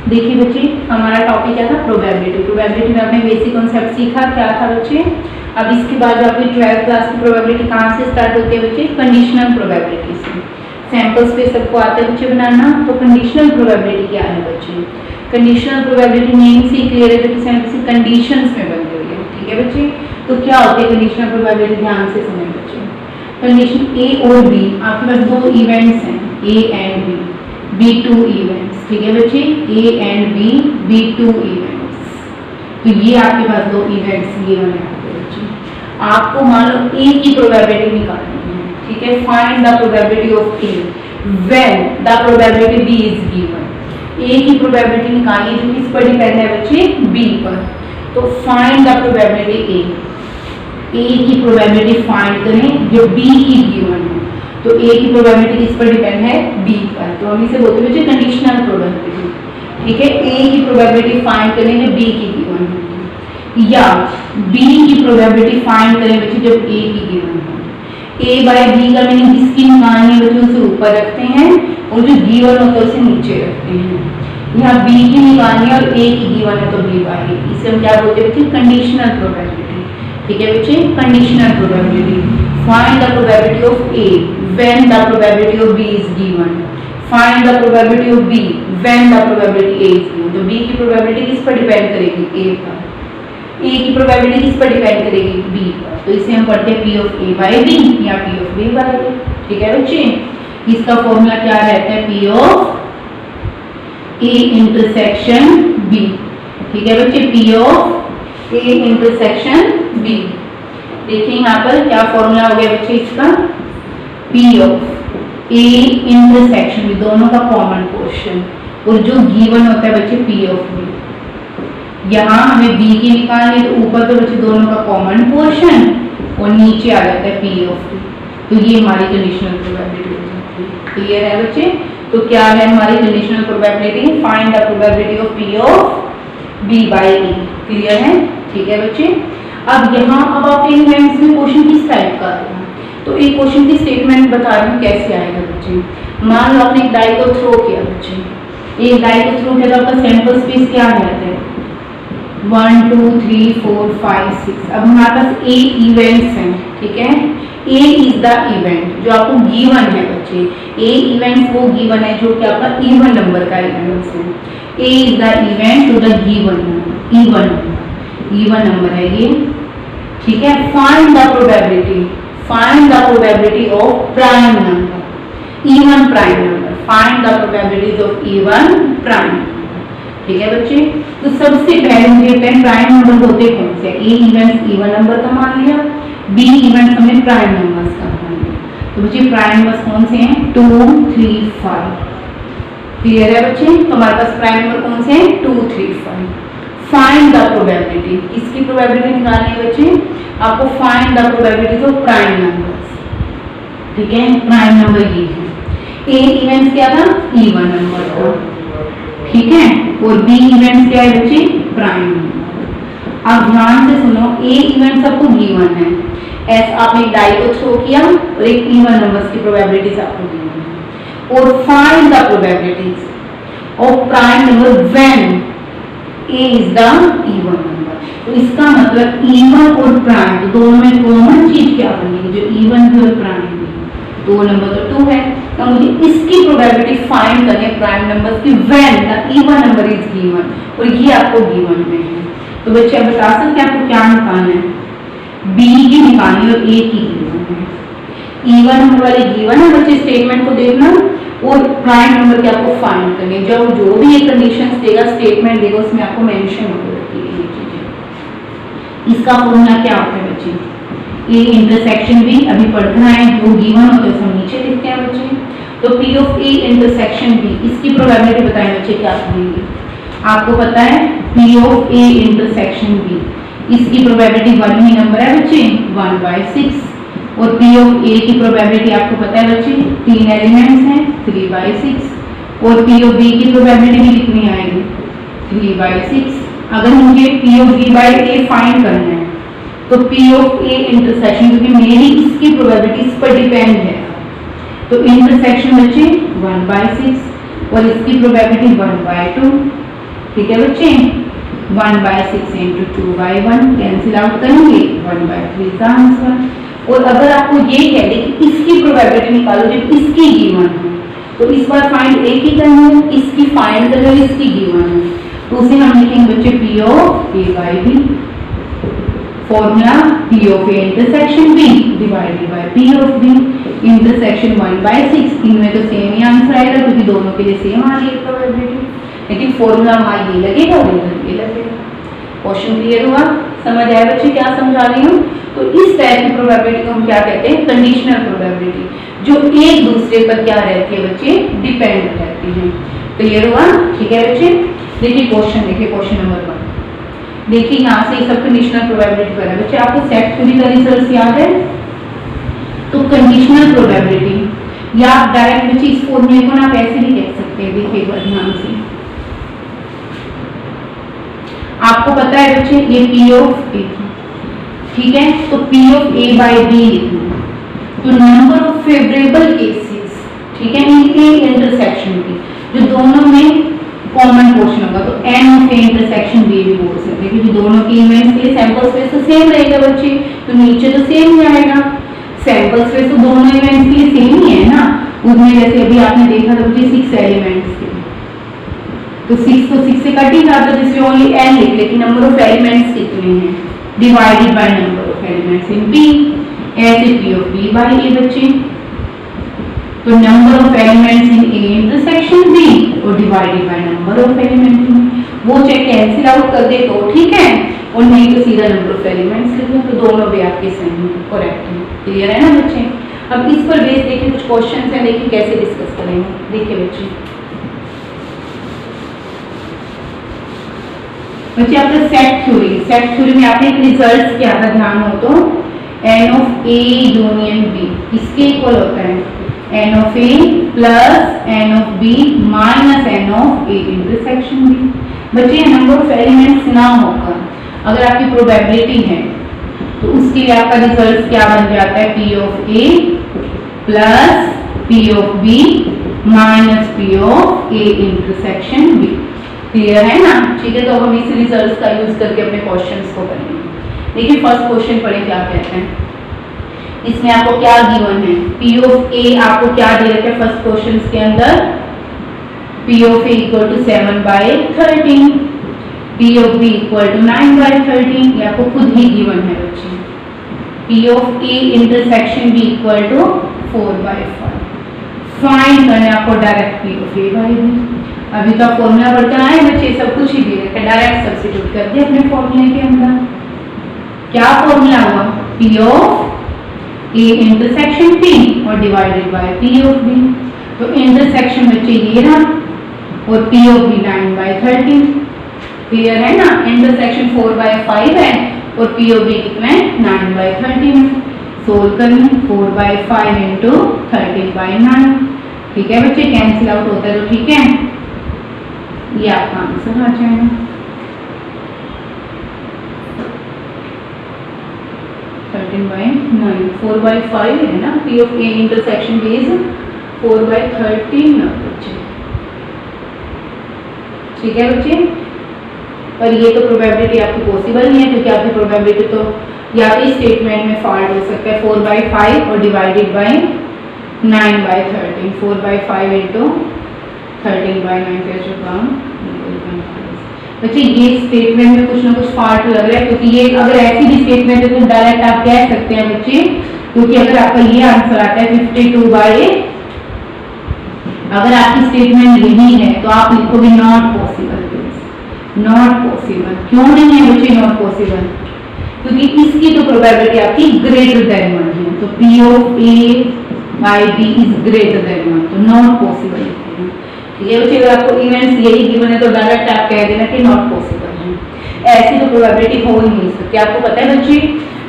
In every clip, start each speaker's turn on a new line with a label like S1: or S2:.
S1: देखिए बच्चे, हमारा टॉपिक क्या था? प्रोबेबिलिटी। प्रोबेबिलिटी में आपने बेसिक कॉन्सेप्ट सीखा, क्या था बच्चे? अब इसके बाद जो आपकी 12th क्लास की प्रोबेबिलिटी कहाँ से स्टार्ट होती है बच्चे? कंडीशनल प्रोबेबिलिटी से। सैंपल्स पे सबको आता है बच्चे बनाना, तो कंडीशनल प्रोबेबिलिटी क्या है बच्चे? कंडीशनल प्रोबेबिलिटी नेम से क्लियर है, जो किसी न किसी कंडीशंस में बनी हुई है। ठीक है बच्चे, तो क्या होती है कंडीशनल प्रोबेबिलिटी? ध्यान से सुने बच्चे। कंडीशन ए और बी, आपके पास दो इवेंट्स हैं, A and B, B2 events. ठीक है बच्चे, A and B, B2 events. तो ये आपके पास दो इवेंट्स गिवन है बच्चे। आपको मान लो A की प्रोबेबिलिटी निकालनी है। ठीक है, find the probability of A when the probability B is given. A की प्रोबेबिलिटी निकालिए जो किस पर डिपेंड है बच्चे? B पर। तो फाइंड द प्रोबेबिलिटी A की प्रोबेबिलिटी फाइंड करें जो B की गिवन है। तो A की प्रोबेबिलिटी किस पर डिपेंड है? B पर। तो हम इसे बोलते हैं कंडीशनल प्रोबेबिलिटी। ठीक है, A की प्रोबेबिलिटी फाइंड करें जब B की गिवन है, या B की प्रोबेबिलिटी फाइंड करें बच्चे जब A की गिवन है। A बाय B का मीनिंग किसकी निकालनी है बच्चे? उसे ऊपर रखते हैं और जो गिवन होता है उसे नीचे रखते हैं। यहाँ B की निकालनी है और A की गिवन है तो B बाय A। इसे हम क्या बोलते हैं बच्चे? Conditional probability. ठीक है बच्चे, conditional probability. Find the probability of A when the probability of B is given. Find the probability of B when the probability A is given. तो B की probability किस पर डिपेंड करेगी? A पर। A की probability किस पर depend करेगी? B पर। तो इसे हम पढ़ते हैं P of A by B या P of B by A। ठीक है बच्चे, इसका फॉर्मूला क्या रहता है? P of A intersection B। ठीक है बच्चे, P of A intersection B। देखिए यहाँ पर क्या फॉर्मूला हो गया बच्चे इसका? P of A intersection B, दोनों का कॉमन पोर्शन, और जो गिवन होता है बच्चे P ऑफ B। यहाँ हमें B की निकालनी है तो ऊपर तो बच्चे दोनों का कॉमन पोर्शन और नीचे आ जाता है P ऑफ B। तो ये हमारी कंडीशनल प्रोबेबिलिटी हो जाती है। क्लियर है बच्चे? तो क्या है हमारी conditional probability? Find the probability of P of B by A। Clear है? ठीक है बच्चे, अब यहाँ अब आपके इवेंट्स में क्वेश्चन किस टाइप का आएगा? तो एक क्वेश्चन की स्टेटमेंट बता रही हूँ कैसे आएगा बच्चे। मान लो आपने एक डाई को थ्रो किया बच्चे, एक डाई को थ्रो किया तो आपका सैंपल स्पेस क्या रहता है? 1 2 3 4 5 6। अब हमारे पास A इवेंट्स हैं। ठीक है, A इज द इवेंट जो आपको गिवन है बच्चे। A इवेंट्स वो गिवन है जो कि आपका इवन नंबर का इवेंट्स है। A is the event to the given number है ये। ठीक है, find the probability of prime number, even prime number. Find the probabilities of even prime number. ठीक है बच्चे, तो सबसे पहले मुझे प्राइम नंबर होते कौन से? A इवेंट्स इवन नंबर का मान लिया, B इवेंट्स हमने प्राइम नंबर्स का मान लिया। तो बच्चे प्राइम नंबर्स कौन से हैं? 2 3 5। क्लियर है बच्चे? तो हमारे पास प्राइम नंबर कौन से हैं? 2 3 5। फाइंड द प्रोबेबिलिटी, किसकी प्रोबेबिलिटी निकालनी है बच्चे? आपको find the probabilities of prime numbers. ठीक है, प्राइम नंबर ये है। A इवेंट्स क्या था? इवन नंबर था। ठीक है, और B इवेंट्स क्या है बच्चे? Prime number. अब ध्यान से सुनो, A इवेंट्स आपको गिवन है, ऐसा आपने एक डाई को थ्रो किया और एक इवन नंबर्स की प्रोबेबिलिटीज आपको गिवन है। और find the probabilities of prime number when A is the even number. तो इसका मतलब इवन और प्राइम तो दोनों में कॉमन चीज क्या बनेगी? जो इवन भी और प्राइम भी, दो नंबर तो 2 है, तो मुझे इसकी प्रोबेबिलिटी फाइंड करनी है प्राइम नंबर्स की when the even number is given, और ये आपको गिवन में है। तो बच्चे आप बता सकते हैं आपको क्या निकालना है? B की निकालनी और A की गिवन है। इवन नंबर वाली गिवन है बच्चे, स्टेटमेंट को देखना, और प्राइम नंबर के आपको फाइंड करनी है। जब जो भी ये कंडीशंस देगा, स्टेटमेंट देगा, उसमें आपको मेंशन हो जाती है ये चीजें। इसका फॉर्मूला क्या होता है बच्चे? A इंटरसेक्शन B अभी पढ़ना है, जो गिवन होता है उसको नीचे लिखते हैं बच्चे। तो P of A intersection B, इसकी प्रोबेबिलिटी बताएं बच्चे क्या करेंगे? आपको पता है P of A intersection B, इसकी प्रोबेबिलिटी 1 ही नंबर है बच्चे, 1/6। और P ऑफ A की प्रोबेबिलिटी आपको पता है बच्चे 3 एलिमेंट्स हैं, 3/6। और P ऑफ B की प्रोबेबिलिटी भी कितनी आएगी? 3/6। अगर मुझे P of B by A find करना है तो P ऑफ A इंटरसेक्शन, क्योंकि मेरी इसकी प्रोबेबिलिटी इस पर डिपेंड है, तो इंटरसेक्शन बच्चे 1/6 और इसकी प्रोबेबिलिटी 1/2। ठीक है बच्चे, 1/6 इंटू 2/1 कैंसिल आउट करेंगे, 1/3 का आंसर। और अगर आपको ये कह दे कि इसकी प्रोबेबिलिटी निकालो जब इसकी गिवन है, तो इस बार फाइंड ए की करनी है, इसकी फाइंड करो, इसकी गिवन है, तो उसे हम लिखेंगे बच्चे P of A by B, formula P of A intersection B divided by P of B intersection 1/6। इनमें तो सेम ही आंसर आएगा क्योंकि दोनों के लिए सेम आ रही है प्रोबेबिलिटी, लेकिन फॉर्मूला वहां ये लगेगा और इधर ये लगेगा। क्वेश्चन क्लियर हुआ? समझ आया बच्चे क्या समझा रही हूँ? तो इस टाइप की प्रोबेबिलिटी को हम क्या कहते हैं? कंडीशनल प्रोबेबिलिटी, जो एक दूसरे पर क्या रहती है बच्चे? डिपेंड रहती है। क्लियर हुआ? ठीक है बच्चे, देखिए क्वेश्चन, देखिए क्वेश्चन नंबर 1। देखिए यहाँ से सब कंडीशनल प्रोबेबिलिटी पर है बच्चे। आपको सेट थ्योरी का रिजल्ट याद है? तो कंडीशनल प्रोबेबिलिटी या आप डायरेक्ट बच्चे इस फॉर्मूले को ना ऐसे भी लिख सकते हैं। देखिए एक बार ध्यान से, आपको पता है बच्चे ये पी ऑफ ए, ठीक है, तो P of A by B लिखना, तो नंबर ऑफ फेवरेबल केसेस, ठीक है, इन ए इंटरसेक्शन की, जो दोनों में कॉमन पोर्शन होगा, तो N of A intersection B भी बोल सकते हैं, क्योंकि दोनों की इवेंट्स के लिए सैंपल स्पेस तो सेम रहेगा बच्चे, तो नीचे तो सेम ही आएगा। सैंपल स्पेस तो दोनों इवेंट्स के लिए सेम ही है ना, उसमें जैसे अभी आपने देखा था बच्चे 6 एलिमेंट्स थे, तो 6 तो 6 से कट ही जाता है, जिसमें ओनली n लिख, लेकिन नंबर ऑफ एलिमेंट्स कितने हैं divided by number of elements in b, ऐसे p of b by a बच्चे, तो number of elements in a intersection b और divided by number of elements in, वो चाहे कैंसिल आउट कर दे तो ठीक है, और नहीं तो सीधा नंबर ऑफ एलिमेंट्स लिख दो, तो दोनों भी आपके सही हैं, करेक्ट है। क्लियर है ना बच्चे? अब इस पर बेस देखिए कुछ क्वेश्चंस हैं, देखिए कैसे डिस्कस करेंगे। देखिए बच्चे, बच्चे आपका सेट थ्योरी में आपने एक रिजल्ट क्या था ध्यान हो तो, N of A union B किसके इक्वल होता है? N of A plus N of B minus N of A intersection B. बच्चे नंबर ऑफ एलिमेंट्स ना होकर अगर आपकी प्रोबेबिलिटी है तो उसके लिए आपका रिजल्ट क्या बन जाता है? P of A plus P of B minus P of A intersection B. Clear है ना? ठीक है, तो हम इस रिजल्ट का यूज करके अपने क्वेश्चंस को करेंगे। देखिए फर्स्ट क्वेश्चन पढ़े क्या कहते हैं। इसमें आपको क्या गिवन है? पी ऑफ ए आपको क्या दे रखा है फर्स्ट क्वेश्चन के अंदर? P of A equal to 7/13, P of B equal to 9/13, ये आपको खुद ही गिवन है बच्चे। P of A intersection B equal to 4/5। Find करना आपको direct P of A by B. अभी तो फॉर्मूला बढ़कर आए बच्चे, सब कुछ ही दे रखा है, डायरेक्ट सब्स्टिट्यूट कर दिया अपने फॉर्मूले के अंदर। क्या फॉर्मूला हुआ? P of A intersection P और divided by P of B. तो इंटरसेक्शन बच्चे ये रहा और पी ऑफ बी 9/13। क्लियर है ना? इंटरसेक्शन 4/5 है और पी ऑफ बी कितना है? 9/13 है। सोल्व करना 4/5 इंटू 13/9। ठीक है बच्चे, कैंसिल आउट होता है तो ठीक है, ये आपका आंसर आ जाएगा। 13/9, 4/5 है ना, P of A intersection B is 4/13 बच्चे। ठीक है बच्चे, पर ये तो प्रोबेबिलिटी आपकी पॉसिबल नहीं है, क्योंकि आपकी प्रोबेबिलिटी तो या तो स्टेटमेंट में फॉल्ट हो सकता है 4/5 और डिवाइडेड बाय 9/13, 4/5 इंटू 13/9 का जो काम बच्चे, ये स्टेटमेंट में कुछ ना कुछ फॉल्ट लग रहा है, क्योंकि ये अगर ऐसी भी स्टेटमेंट है तो डायरेक्ट आप कह सकते हैं बच्चे, क्योंकि अगर आपका ये आंसर आता है 52/8, अगर आपकी स्टेटमेंट यही है तो आप लिखोगे नॉट पॉसिबल। नॉट पॉसिबल क्यों नहीं है बच्चे? नॉट पॉसिबल क्योंकि इसकी तो प्रोबेबिलिटी आपकी ग्रेटर देन 1 है, तो P of A by B is greater than 1, तो नॉट पॉसिबल। ठीक है बच्चे, अगर आपको इवेंट्स यही गिवन है तो डायरेक्ट आप कह देना कि नॉट पॉसिबल है, ऐसी तो प्रोबेबिलिटी हो ही नहीं सकती। आपको पता है बच्चे,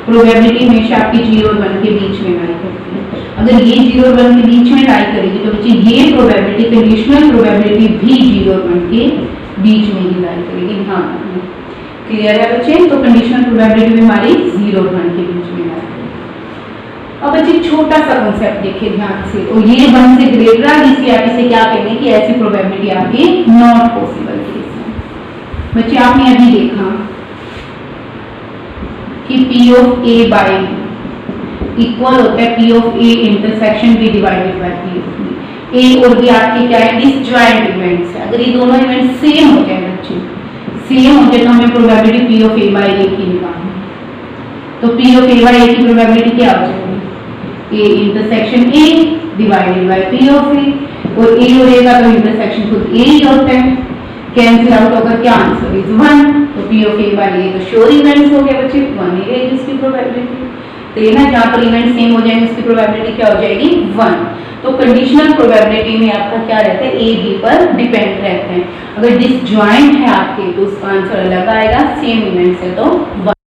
S1: प्रोबेबिलिटी हमेशा आपकी 0 और 1 के बीच में लाई करती है। अगर ये 0 और 1 के बीच में लाई करेगी तो बच्चे ये प्रोबेबिलिटी, कंडीशनल प्रोबेबिलिटी भी 0 और 1 के बीच में ही लाई करेगी। हाँ, क्लियर है बच्चे? तो कंडीशनल प्रोबेबिलिटी भी हमारी 0 और 1 के बीच में लाई। अब बच्चे छोटा सा कॉन्सेप्ट देखिए ध्यान से, और ये 1 से ग्रेटर है, इसलिए आप इसे क्या कहेंगे कि ऐसी प्रोबेबिलिटी आपकी नॉट पॉसिबल केस है। बच्चे आपने अभी देखा कि P of A by equal होता है P of A intersection B divided by P of B। A और B आपके क्या है, डिसजॉइंट इवेंट्स है। अगर ये दोनों इवेंट सेम हो जाए बच्चे, सेम हो जाए तो हमें probability P of A by A की निकालनी। तो P of A by A की प्रोबेबिलिटी क्या हो जाएगी, A intersection A divided by P of A, और A और A का तो इंटरसेक्शन खुद A ही होता है, कैंसिल आउट होकर क्या आंसर इज 1। तो P of A by A तो श्योर इवेंट्स हो गए बच्चे, 1 ही रहेगी इसकी प्रोबेबिलिटी। तो ये ना जहाँ पर इवेंट सेम हो जाएंगे उसकी प्रोबेबिलिटी क्या हो जाएगी, 1। तो कंडीशनल प्रोबेबिलिटी में आपका क्या रहता है, A B पर डिपेंड रहते हैं। अगर डिसजॉइंट है आपके तो उसका आंसर अलग आएगा, सेम इवेंट्स है तो 1।